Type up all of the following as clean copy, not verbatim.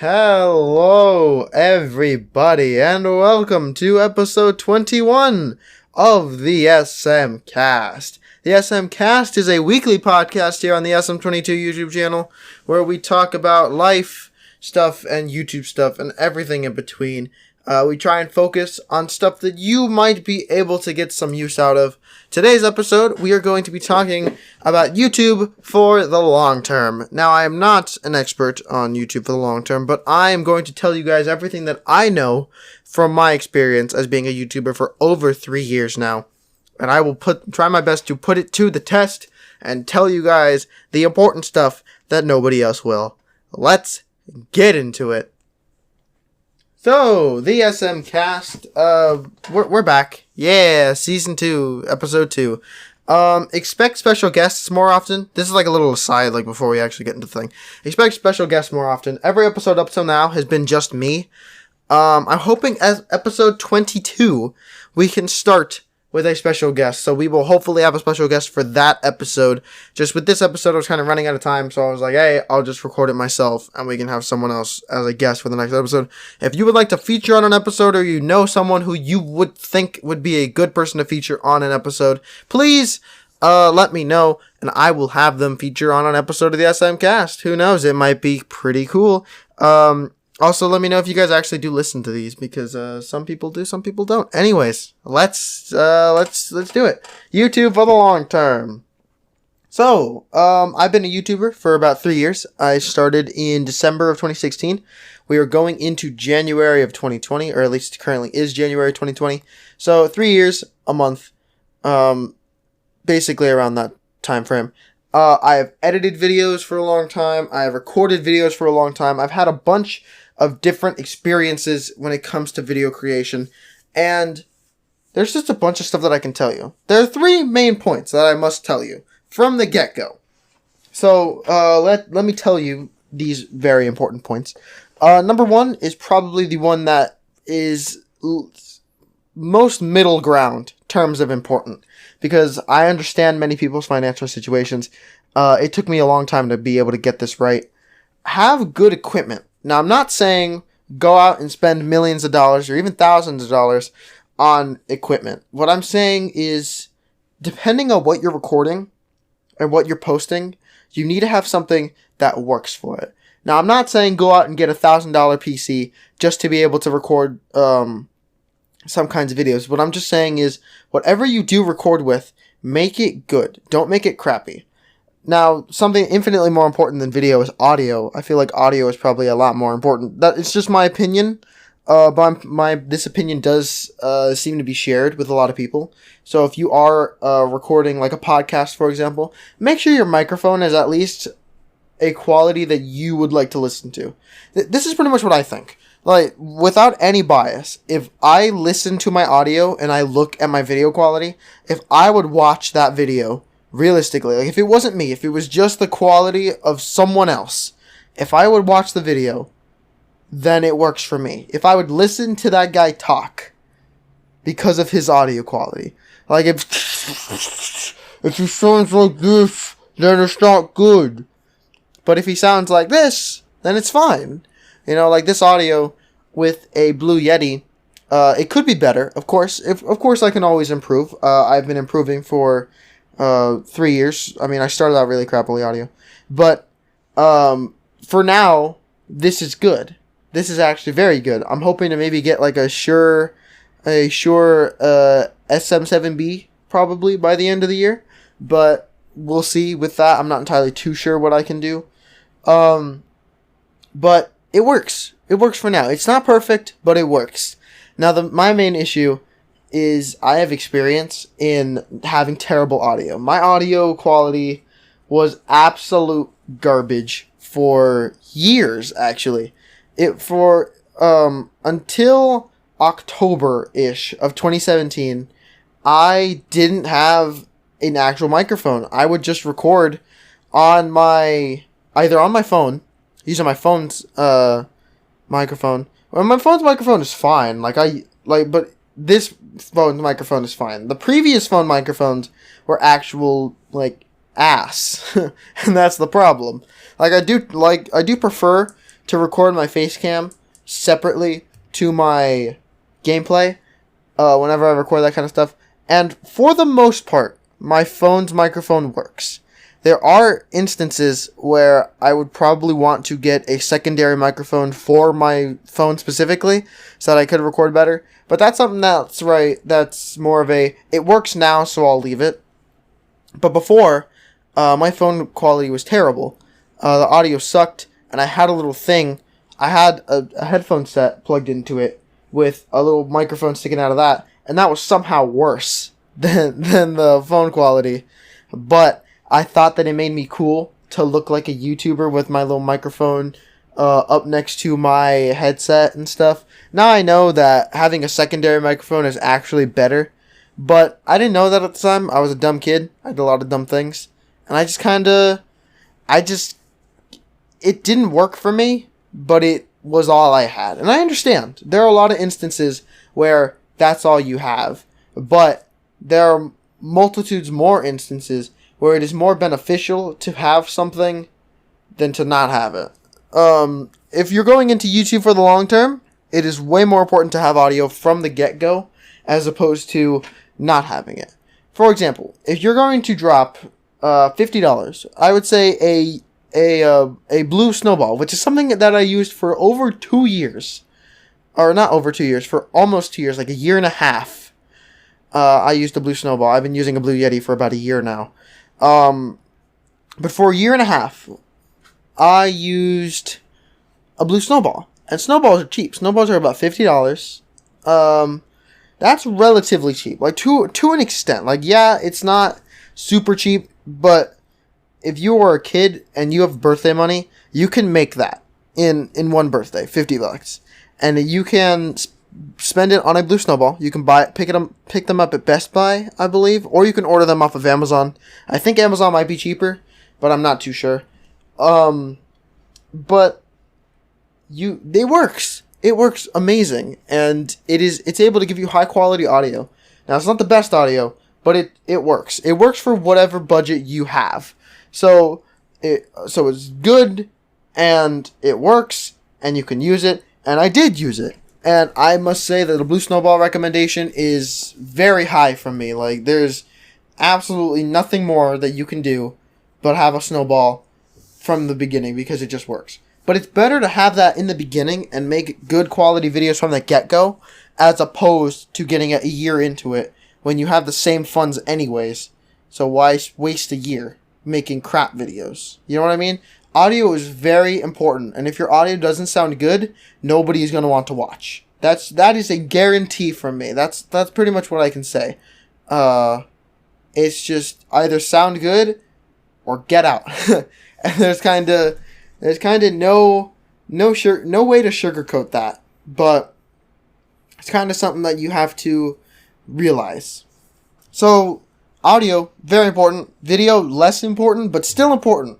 Hello, everybody, and welcome to episode 21 of the SMCast. The SMCast is a weekly podcast here on the SM22 YouTube channel where we talk about life stuff and YouTube stuff and everything in between. We try and focus on stuff that you might be able to get some use out of. Today's episode, we are going to be talking about YouTube for the long term. Now, I am not an expert on YouTube for the long term, but I am going to tell you guys everything that I know from my experience as being a YouTuber for over 3 years now. And I will try my best to put it to the test and tell you guys the important stuff that nobody else will. Let's get into it. So, the SMCast, we're back. Yeah, season 2, episode 2. Expect special guests more often. This is like a little aside, like before we actually get into the thing. Expect special guests more often. Every episode up till now has been just me. I'm hoping as episode 22, we can start with a special guest. So we will hopefully have a special guest for that episode. Just with this episode, I was kind of running out of time. So I was like, hey, I'll just record it myself and we can have someone else as a guest for the next episode. If you would like to feature on an episode or you know someone who you would think would be a good person to feature on an episode, please let me know and I will have them feature on an episode of the SMCast. Who knows? It might be pretty cool. Also, let me know if you guys actually do listen to these, because some people do, some people don't. Anyways, let's do it. YouTube for the long term. So, I've been a YouTuber for about 3 years. I started in December of 2016. We are going into January of 2020, or at least currently is January 2020. So, 3 years, a month, basically around that time frame. I have edited videos for a long time. I have recorded videos for a long time. I've had a bunch of different experiences when it comes to video creation, and there's just a bunch of stuff that I can tell you. There are 3 main points that I must tell you from the get-go. So, let me tell you these very important points. Number 1 is probably the one that is most middle ground terms of important, because I understand many people's financial situations. It took me a long time to be able to get this right. Have good equipment. Now, I'm not saying go out and spend millions of dollars or even thousands of dollars on equipment. What I'm saying is, depending on what you're recording and what you're posting, you need to have something that works for it. Now, I'm not saying go out and get a $1,000 PC just to be able to record some kinds of videos. What I'm just saying is, whatever you do record with, make it good. Don't make it crappy. Now, something infinitely more important than video is audio. I feel like audio is probably a lot more important. It's just my opinion, but this opinion does seem to be shared with a lot of people. So if you are recording like a podcast, for example, make sure your microphone is at least a quality that you would like to listen to. This is pretty much what I think. Like, without any bias, if I listen to my audio and I look at my video quality, if I would watch that video realistically, like if it wasn't me, if it was just the quality of someone else, if I would watch the video, then it works for me. If I would listen to that guy talk because of his audio quality, like if he sounds like this, then it's not good. But if he sounds like this, then it's fine. You know, like this audio with a Blue Yeti, it could be better, of course. Of course, I can always improve. I've been improving for 3 years. I mean, I started out really crappily audio, but for now, this is good. This is actually very good. I'm hoping to maybe get like a Shure SM7B probably by the end of the year, but we'll see with that. I'm not entirely too sure what I can do, but it works. It works for now. It's not perfect, but it works. Now, my main issue is I have experience in having terrible audio. My audio quality was absolute garbage for years, actually. Until October-ish of 2017, I didn't have an actual microphone. I would just record on either on my phone, using my phone's microphone. Well, my phone's microphone is fine. But this phone's microphone is fine. The previous phone microphones were actual ass, and that's the problem. I do prefer to record my face cam separately to my gameplay whenever I record that kind of stuff. And for the most part, my phone's microphone works. There are instances where I would probably want to get a secondary microphone for my phone specifically so that I could record better. But that's something that's more of a, it works now, so I'll leave it. But before, my phone quality was terrible. The audio sucked, and I had a little thing. I had a headphone set plugged into it with a little microphone sticking out of that, and that was somehow worse than the phone quality. But I thought that it made me cool to look like a YouTuber with my little microphone up next to my headset and stuff. Now I know that having a secondary microphone is actually better, but I didn't know that at the time. I was a dumb kid. I did a lot of dumb things, and it didn't work for me, but it was all I had. And I understand. There are a lot of instances where that's all you have, but there are multitudes more instances where it is more beneficial to have something than to not have it. If you're going into YouTube for the long term, it is way more important to have audio from the get-go as opposed to not having it. For example, if you're going to drop $50, I would say a blue snowball, which is something that I used for over 2 years. Or not over 2 years, for almost 2 years, like a year and a half. I used a blue snowball. I've been using a Blue Yeti for about a year now. But for a year and a half, I used a blue snowball. And snowballs are cheap. Snowballs are about $50. That's relatively cheap. Like, to an extent. Like, yeah, it's not super cheap, but if you are a kid and you have birthday money, you can make that in one birthday, $50. And you can spend it on a blue snowball. You can pick them up at Best Buy, I believe, or you can order them off of Amazon. I think Amazon might be cheaper, but I'm not too sure. But it works. It works amazing, and it's able to give you high quality audio. Now, it's not the best audio, but it works. It works for whatever budget you have. So it's good, and it works, and you can use it, and I did use it. And I must say that the blue snowball recommendation is very high from me. Like, there's absolutely nothing more that you can do but have a snowball from the beginning because it just works. But it's better to have that in the beginning and make good quality videos from the get-go as opposed to getting a year into it when you have the same funds anyways. So why waste a year making crap videos? You know what I mean? Audio is very important, and if your audio doesn't sound good, nobody is going to want to watch. That is a guarantee from me. That's pretty much what I can say. It's just either sound good or get out. And there's kind of no way to sugarcoat that, but it's kind of something that you have to realize. So, audio, very important. Video, less important, but still important.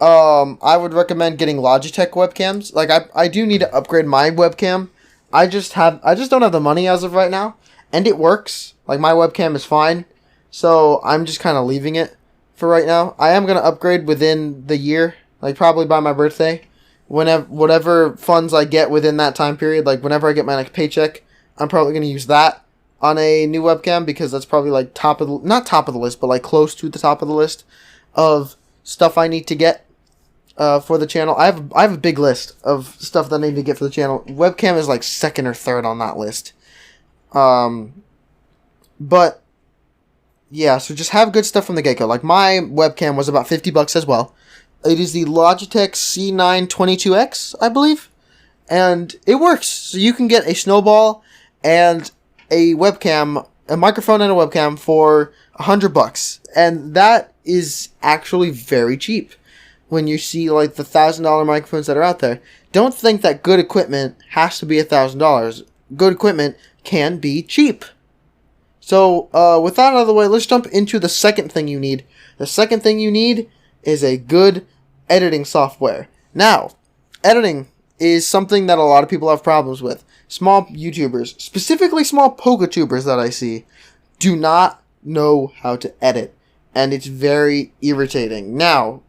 I would recommend getting Logitech webcams. Like, I do need to upgrade my webcam. I just don't have the money as of right now, and it works. Like, my webcam is fine, so I'm just kind of leaving it for right now. I am going to upgrade within the year, like, probably by my birthday. Whatever funds I get within that time period, like, whenever I get my next paycheck, I'm probably going to use that on a new webcam, because that's probably, like, not top of the list, but, like, close to the top of the list of stuff I need to get for the channel. I have a big list of stuff that I need to get for the channel. Webcam is, like, second or third on that list. But yeah, so just have good stuff from the get-go. Like, my webcam was about $50 as well. It is the Logitech C922X, I believe. And it works. So you can get a snowball and a webcam, a microphone and a webcam for $100. And that is actually very cheap. When you see, like, the $1,000 microphones that are out there, don't think that good equipment has to be $1,000. Good equipment can be cheap. So, with that out of the way, let's jump into the second thing you need. The second thing you need is a good editing software. Now, editing is something that a lot of people have problems with. Small YouTubers, specifically small PokeTubers that I see, do not know how to edit. And it's very irritating. Now,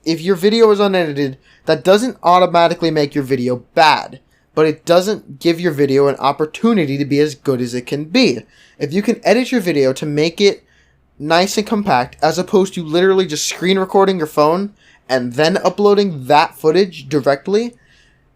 if your video is unedited, that doesn't automatically make your video bad, but it doesn't give your video an opportunity to be as good as it can be. If you can edit your video to make it nice and compact, as opposed to literally just screen recording your phone and then uploading that footage directly,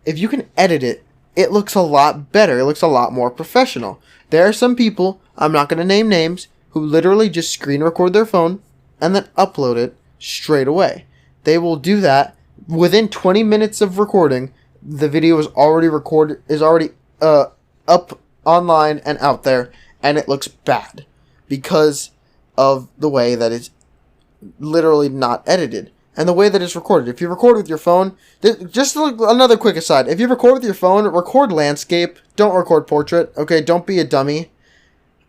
if you can edit it, it looks a lot better. It looks a lot more professional. There are some people, I'm not going to name names, who literally just screen record their phone and then upload it straight away. They will do that within 20 minutes of recording. The video is already recorded, is already up online and out there, and it looks bad because of the way that it's literally not edited and the way that it's recorded. If you record with your phone, just another quick aside, if you record with your phone, record landscape, don't record portrait, okay? Don't be a dummy.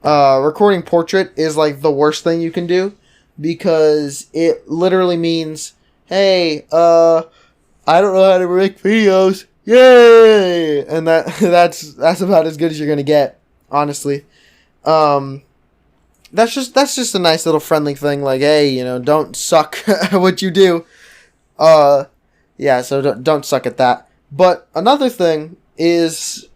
Recording portrait is like the worst thing you can do because it literally means, hey, I don't know how to make videos, yay! And that's about as good as you're gonna get, honestly. That's just a nice little friendly thing, like, hey, you know, don't suck at what you do. Yeah, so don't suck at that. But another thing is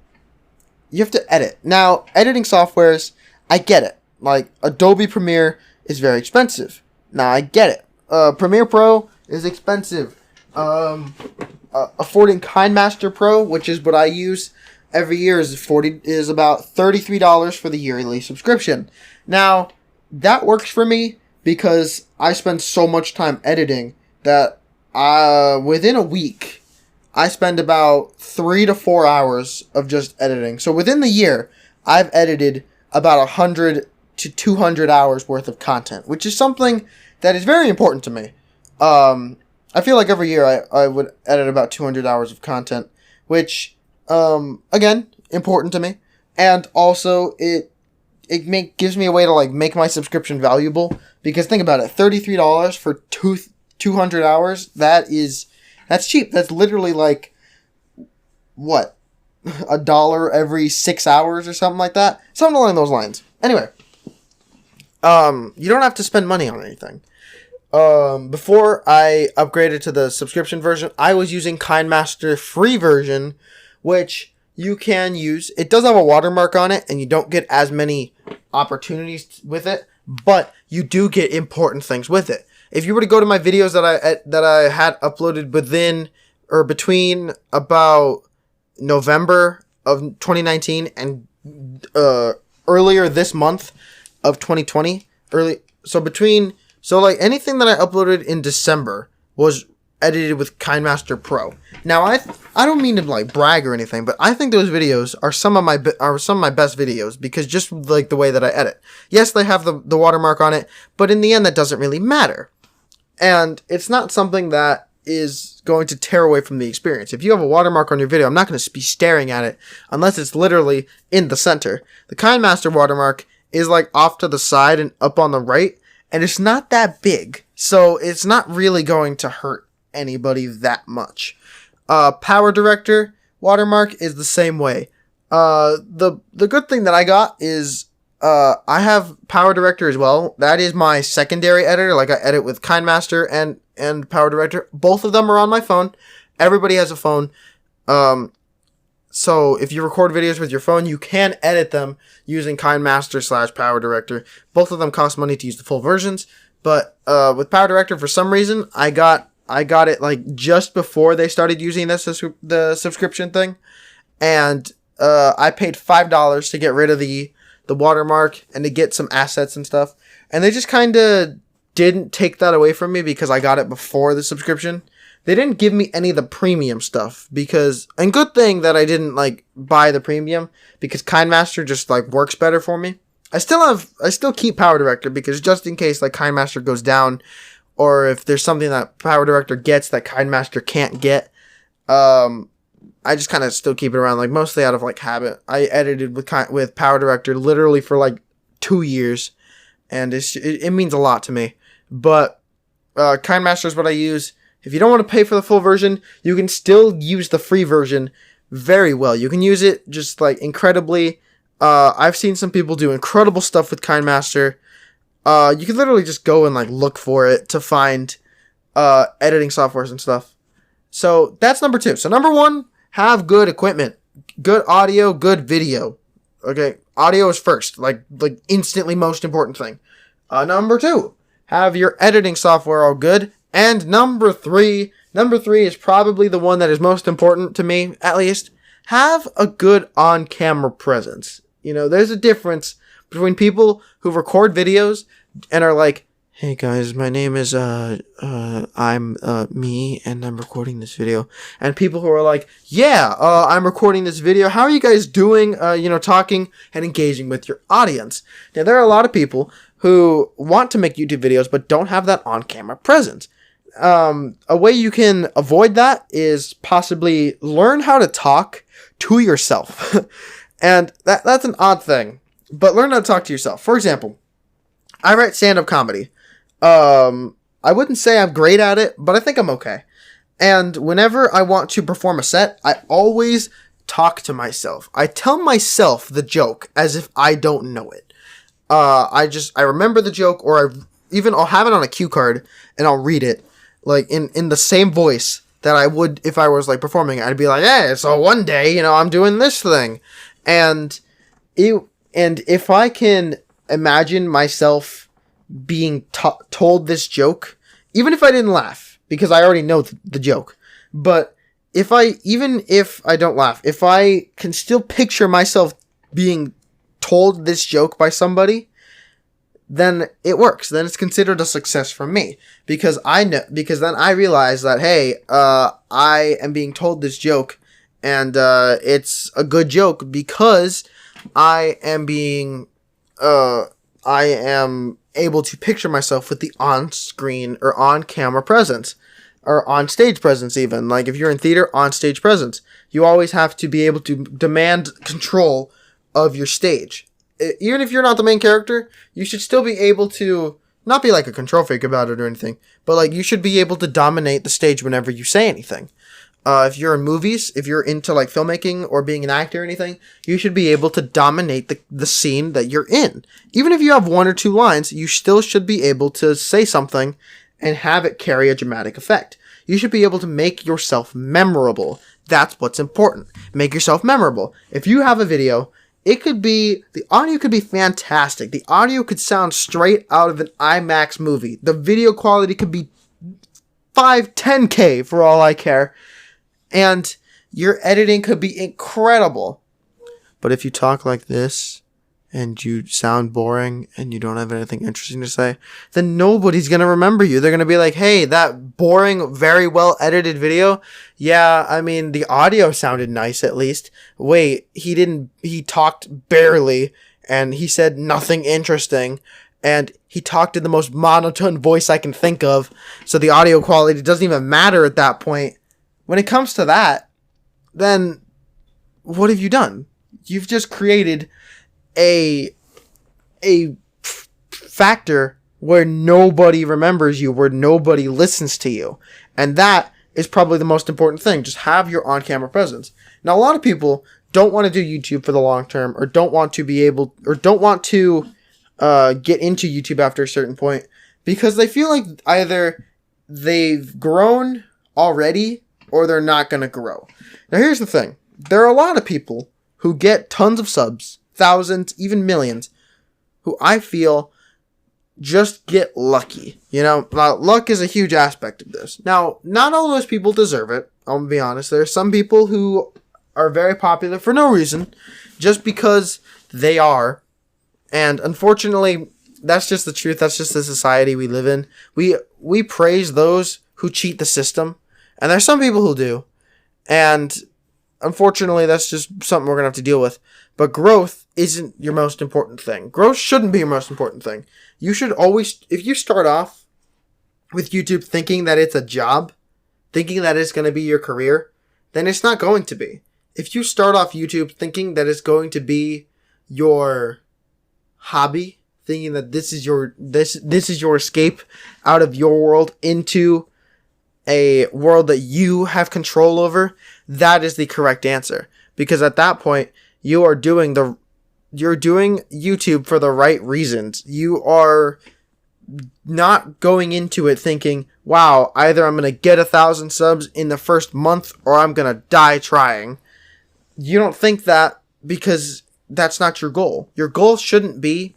you have to edit. Now, editing softwares, I get it. Like, Adobe Premiere is very expensive. Now, I get it. Premiere Pro is expensive. Affording KineMaster Pro, which is what I use every year, is about $33 for the yearly subscription. Now, that works for me because I spend so much time editing that within a week, I spend about 3 to 4 hours of just editing. So within the year, I've edited about 100 to 200 hours worth of content, which is something that is very important to me. I feel like every year I would edit about 200 hours of content, which, again, important to me. And also, it gives me a way to, like, make my subscription valuable. Because think about it, $33 for 200 hours, that's cheap. That's literally like, what? $1 every 6 hours or something like that? Something along those lines. Anyway, you don't have to spend money on anything. Before I upgraded to the subscription version, I was using KineMaster free version, which you can use. It does have a watermark on it, and you don't get as many opportunities with it, but you do get important things with it. If you were to go to my videos that I had uploaded between about November of 2019 and earlier this month of 2020, like anything that I uploaded in December was edited with KineMaster Pro. Now I don't mean to like brag or anything, but I think those videos are some of my best videos because just like the way that I edit. Yes, they have the watermark on it, but in the end that doesn't really matter. And it's not something that is going to tear away from the experience. If you have a watermark on your video, I'm not going to be staring at it unless it's literally in the center. The KineMaster watermark is like off to the side and up on the right, and it's not that big, so it's not really going to hurt anybody that much. Power Director watermark is the same way. The good thing that I got is I have Power Director as well. That is my secondary editor. Like I edit with KineMaster and Power Director. Both of them are on my phone. Everybody has a phone. So if you record videos with your phone, you can edit them using KineMaster / Power Director. Both of them cost money to use the full versions. But with Power Director, for some reason, I got it like just before they started using the subscription thing. And I paid $5 to get rid of the watermark and to get some assets and stuff. And they just kind of didn't take that away from me because I got it before the subscription. They didn't give me any of the premium stuff and good thing that I didn't like buy the premium because KineMaster just like works better for me. I still keep Power Director because just in case like KineMaster goes down or if there's something that Power Director gets that KineMaster can't get, I just kind of still keep it around, like mostly out of like habit. I edited with Power Director literally for like 2 years, and it means a lot to me. But KineMaster is what I use. If you don't want to pay for the full version, you can still use the free version very well. You can use it just like incredibly. I've seen some people do incredible stuff with KineMaster. You can literally just go and like look for it to find editing softwares and stuff. So that's number 2. So number 1, have good equipment, good audio, good video. Okay, audio is first, like instantly most important thing. Number 2, have your editing software all good. And number 3 is probably the one that is most important to me, at least. Have a good on-camera presence. You know, there's a difference between people who record videos and are like, hey guys, my name is, I'm me, and I'm recording this video. And people who are like, yeah, I'm recording this video. How are you guys doing? Talking and engaging with your audience. Now, there are a lot of people who want to make YouTube videos, but don't have that on-camera presence. A way you can avoid that is possibly learn how to talk to yourself. And that's an odd thing, but learn how to talk to yourself. For example, I write stand-up comedy. I wouldn't say I'm great at it, but I think I'm okay. And whenever I want to perform a set, I always talk to myself. I tell myself the joke as if I don't know it. I remember the joke, or I'll have it on a cue card and I'll read it like in the same voice that I would if I was like performing. I'd be like, hey, so one day, I'm doing this thing. And if I can imagine myself being told this joke, even if I didn't laugh, because I already know the joke, but even if I don't laugh, if I can still picture myself being told this joke by somebody, then it works. Then it's considered a success for me, because then I realize that, hey, I am being told this joke, and it's a good joke because I am able to picture myself with the on-screen or on-camera presence, or on-stage presence even. Like, if you're in theater, on-stage presence. You always have to be able to demand control of your stage. Even if you're not the main character, you should still be able to, not be like a control freak about it or anything, but like, you should be able to dominate the stage whenever you say anything. If you're in movies, if you're into like filmmaking or being an actor or anything, you should be able to dominate the scene that you're in. Even if you have 1 or 2 lines, you still should be able to say something and have it carry a dramatic effect. You should be able to make yourself memorable. That's what's important. Make yourself memorable. If you have a video, the audio could be fantastic. The audio could sound straight out of an IMAX movie. The video quality could be 10K for all I care. And your editing could be incredible. But if you talk like this, and you sound boring, and you don't have anything interesting to say, then nobody's going to remember you. They're going to be like, hey, that boring, very well edited video. Yeah, I mean, the audio sounded nice at least. Wait, he talked barely, and he said nothing interesting, and he talked in the most monotone voice I can think of, so the audio quality doesn't even matter at that point. When it comes to that, then what have you done? You've just created a factor where nobody remembers you, where nobody listens to you. And that is probably the most important thing. Just have your on-camera presence. Now, a lot of people don't want to do YouTube for the long term, or don't want to get into YouTube after a certain point, because they feel like either they've grown already or they're not going to grow. Now, here's the thing. There are a lot of people who get tons of subs, thousands, even millions, who I feel just get lucky. Luck is a huge aspect of this. Now, not all those people deserve it. I'll be honest. There are some people who are very popular for no reason, just because they are. And unfortunately, that's just the truth. That's just the society we live in. We praise those who cheat the system. And there's some people who do. And unfortunately, that's just something we're going to have to deal with. But growth isn't your most important thing. Growth shouldn't be your most important thing. You should always, if you start off with YouTube thinking that it's a job, thinking that it's going to be your career, then it's not going to be. If you start off YouTube thinking that it's going to be your hobby, thinking that this is your escape out of your world into a world that you have control over, that is the correct answer. Because at that point, you're doing YouTube for the right reasons. You are not going into it thinking, wow, either I'm going to get 1,000 subs in the first month or I'm going to die trying. You don't think that because that's not your goal. Your goal shouldn't be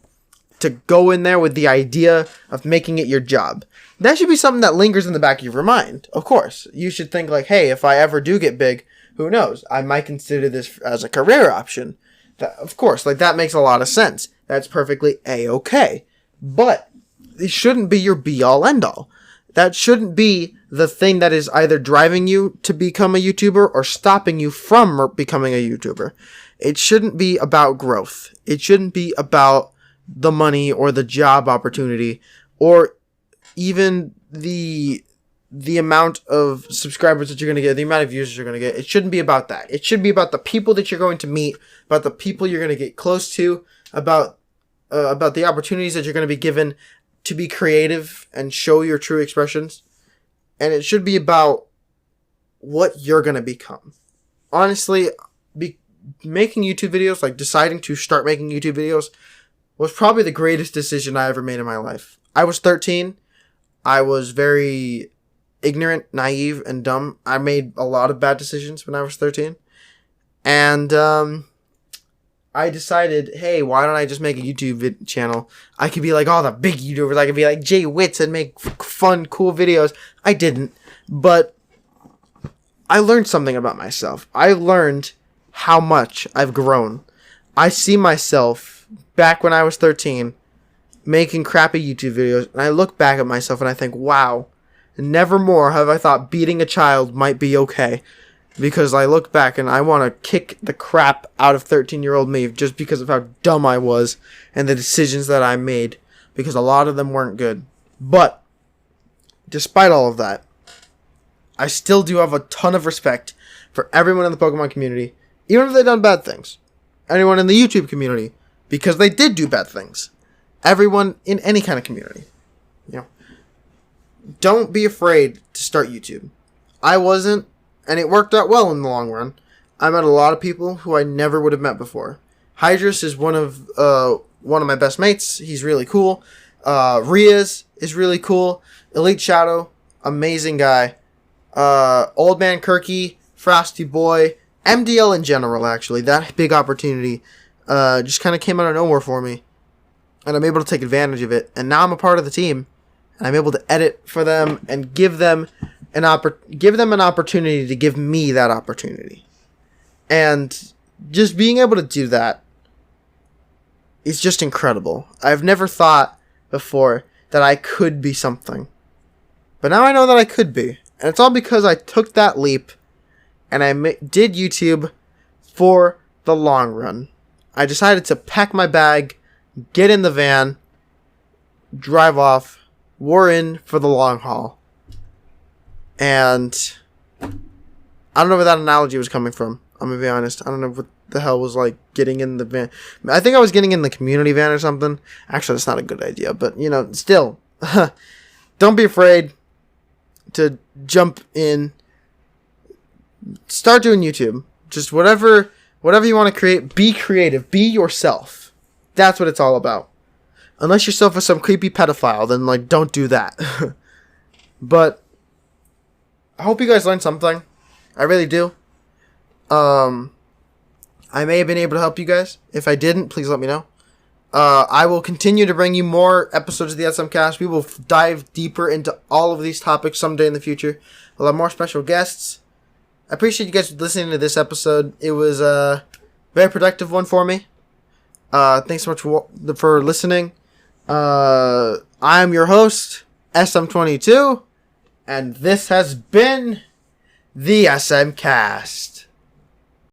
to go in there with the idea of making it your job. That should be something that lingers in the back of your mind. Of course, you should think like, hey, if I ever do get big, who knows? I might consider this as a career option. That, of course, like that makes a lot of sense. That's perfectly A-okay. But it shouldn't be your be-all, end-all. That shouldn't be the thing that is either driving you to become a YouTuber or stopping you from becoming a YouTuber. It shouldn't be about growth. It shouldn't be about the money or the job opportunity or even the amount of subscribers that you're going to get, the amount of views you're going to get. It shouldn't be about that. It should be about the people that you're going to meet, about the people you're going to get close to, about the opportunities that you're going to be given to be creative and show your true expressions. And it should be about what you're going to become. Honestly, making YouTube videos, like deciding to start making YouTube videos, was probably the greatest decision I ever made in my life. I was 13. I was very ignorant, naive, and dumb. I made a lot of bad decisions when I was 13. And I decided, hey, why don't I just make a YouTube channel? I could be like all the big YouTubers. I could be like Jay Witz and make fun, cool videos. I didn't. But I learned something about myself. I learned how much I've grown. I see myself back when I was 13 making crappy YouTube videos. And I look back at myself and I think, wow, never more have I thought beating a child might be okay. Because I look back and I want to kick the crap out of 13-year-old me just because of how dumb I was and the decisions that I made. Because a lot of them weren't good. But, despite all of that, I still do have a ton of respect for everyone in the Pokemon community, even if they've done bad things. Anyone in the YouTube community, because they did do bad things. Everyone in any kind of community. You know, don't be afraid to start YouTube. I wasn't. And it worked out well in the long run. I met a lot of people who I never would have met before. Hydrus is one of my best mates. He's really cool. Riaz is really cool. Elite Shadow, amazing guy. Old Man Kirky, Frosty Boy, MDL in general, actually. That big opportunity just kind of came out of nowhere for me. And I'm able to take advantage of it. And now I'm a part of the team. And I'm able to edit for them and give them an opportunity to give me that opportunity. And just being able to do that is just incredible. I've never thought before that I could be something. But now I know that I could be. And it's all because I took that leap and I did YouTube for the long run. I decided to pack my bag, get in the van, drive off. We're in for the long haul. And I don't know where that analogy was coming from. I'm going to be honest. I don't know what the hell was like getting in the van. I think I was getting in the community van or something. Actually, that's not a good idea. But, you know, still. Don't be afraid to jump in. Start doing YouTube. Just whatever you want to create. Be creative. Be yourself. That's what it's all about. Unless yourself is some creepy pedophile, then, like, don't do that. But I hope you guys learned something. I really do. I may have been able to help you guys. If I didn't, please let me know. I will continue to bring you more episodes of the SMCast. We will dive deeper into all of these topics someday in the future. We'll have more special guests. I appreciate you guys listening to this episode. It was a very productive one for me. Thanks so much for listening. I'm your host, SM22. And this has been the SMCast.